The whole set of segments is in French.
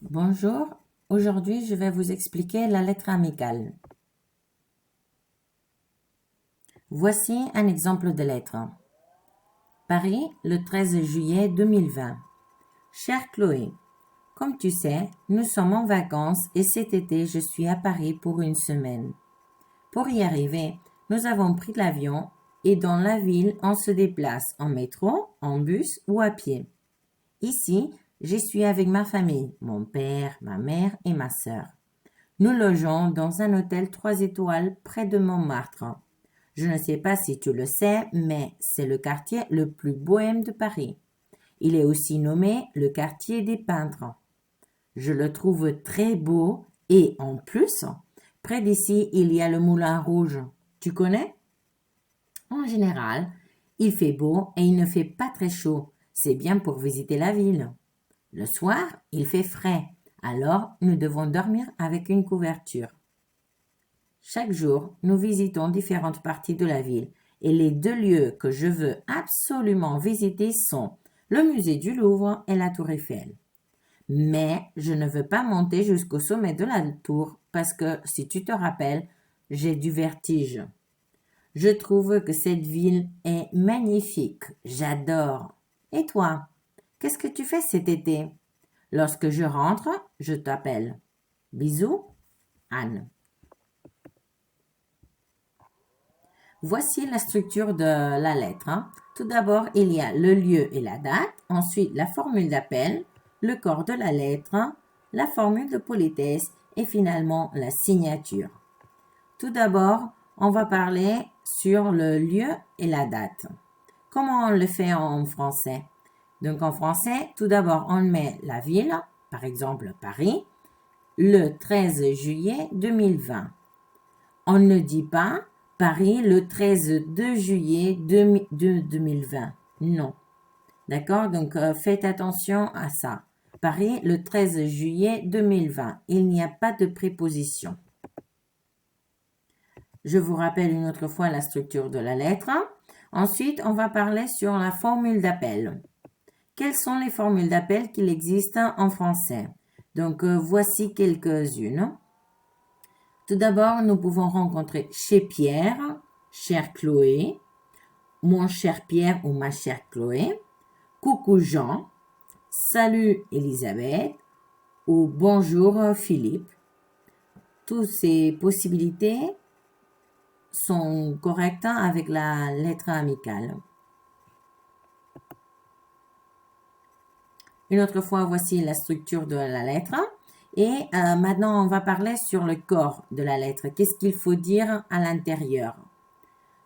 Bonjour, aujourd'hui je vais vous expliquer la lettre amicale. Voici un exemple de lettre. Paris, le 13 juillet 2020. Chère Chloé, comme tu sais, nous sommes en vacances et cet été je suis à Paris pour une semaine. Pour y arriver, nous avons pris l'avion et dans la ville on se déplace en métro, en bus ou à pied. Ici, je suis avec ma famille, mon père, ma mère et ma sœur. Nous logeons dans un hôtel 3 étoiles près de Montmartre. Je ne sais pas si tu le sais, mais c'est le quartier le plus bohème de Paris. Il est aussi nommé le quartier des peintres. Je le trouve très beau et en plus, près d'ici, il y a le Moulin Rouge. Tu connais? En général, il fait beau et il ne fait pas très chaud. C'est bien pour visiter la ville. Le soir, il fait frais, alors nous devons dormir avec une couverture. Chaque jour, nous visitons différentes parties de la ville et les deux lieux que je veux absolument visiter sont le musée du Louvre et la tour Eiffel. Mais je ne veux pas monter jusqu'au sommet de la tour parce que, si tu te rappelles, j'ai du vertige. Je trouve que cette ville est magnifique. J'adore. Et toi, qu'est-ce que tu fais cet été? Lorsque je rentre, je t'appelle. Bisous, Anne. Voici la structure de la lettre. Tout d'abord, il y a le lieu et la date, ensuite la formule d'appel, le corps de la lettre, la formule de politesse et finalement la signature. Tout d'abord, on va parler sur le lieu et la date. Comment on le fait en français? Donc en français, tout d'abord, on met la ville, par exemple Paris, le 13 juillet 2020. On ne dit pas Paris le 13 juillet 2020. Non. D'accord? Donc, faites attention à ça. Paris le 13 juillet 2020. Il n'y a pas de préposition. Je vous rappelle une autre fois la structure de la lettre. Ensuite, on va parler sur la formule d'appel. Quelles sont les formules d'appel qu'il existe en français? Donc, voici quelques-unes. Tout d'abord, nous pouvons rencontrer chez Pierre, chère Chloé, mon cher Pierre ou ma chère Chloé, coucou Jean, salut Elisabeth ou bonjour Philippe. Toutes ces possibilités sont correctes avec la lettre amicale. Une autre fois, voici la structure de la lettre. Et maintenant, on va parler sur le corps de la lettre. Qu'est-ce qu'il faut dire à l'intérieur?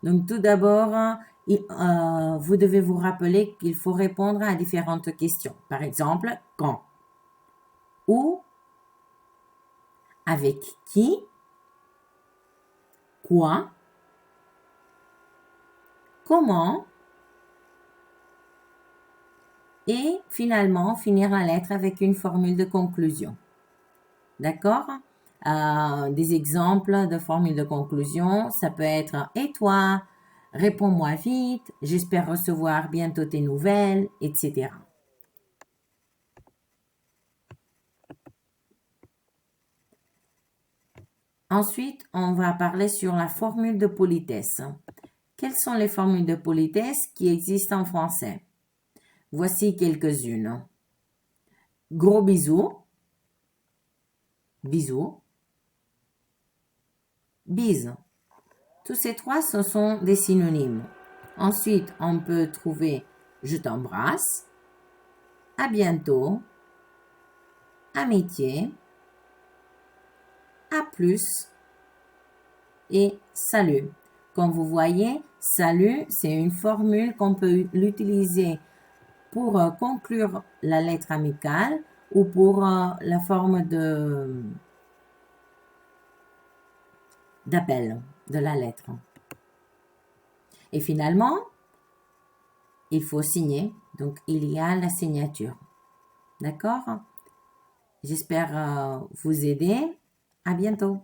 Donc, tout d'abord, vous devez vous rappeler qu'il faut répondre à différentes questions. Par exemple, quand? Où? Avec qui? Quoi? Comment? Et finalement, finir la lettre avec une formule de conclusion. D'accord? Des exemples de formules de conclusion, ça peut être « Et toi? Réponds-moi vite, j'espère recevoir bientôt tes nouvelles, etc. » Ensuite, on va parler sur la formule de politesse. Quelles sont les formules de politesse qui existent en français? Voici quelques-unes. Gros bisous. Bisous. Bise. Tous ces trois, ce sont des synonymes. Ensuite, on peut trouver je t'embrasse, à bientôt, amitié, à plus et salut. Comme vous voyez, salut, c'est une formule qu'on peut l'utiliser pour conclure la lettre amicale ou pour la forme d'appel de la lettre. Et finalement, il faut signer. Donc, il y a la signature. D'accord? J'espère vous aider. À bientôt.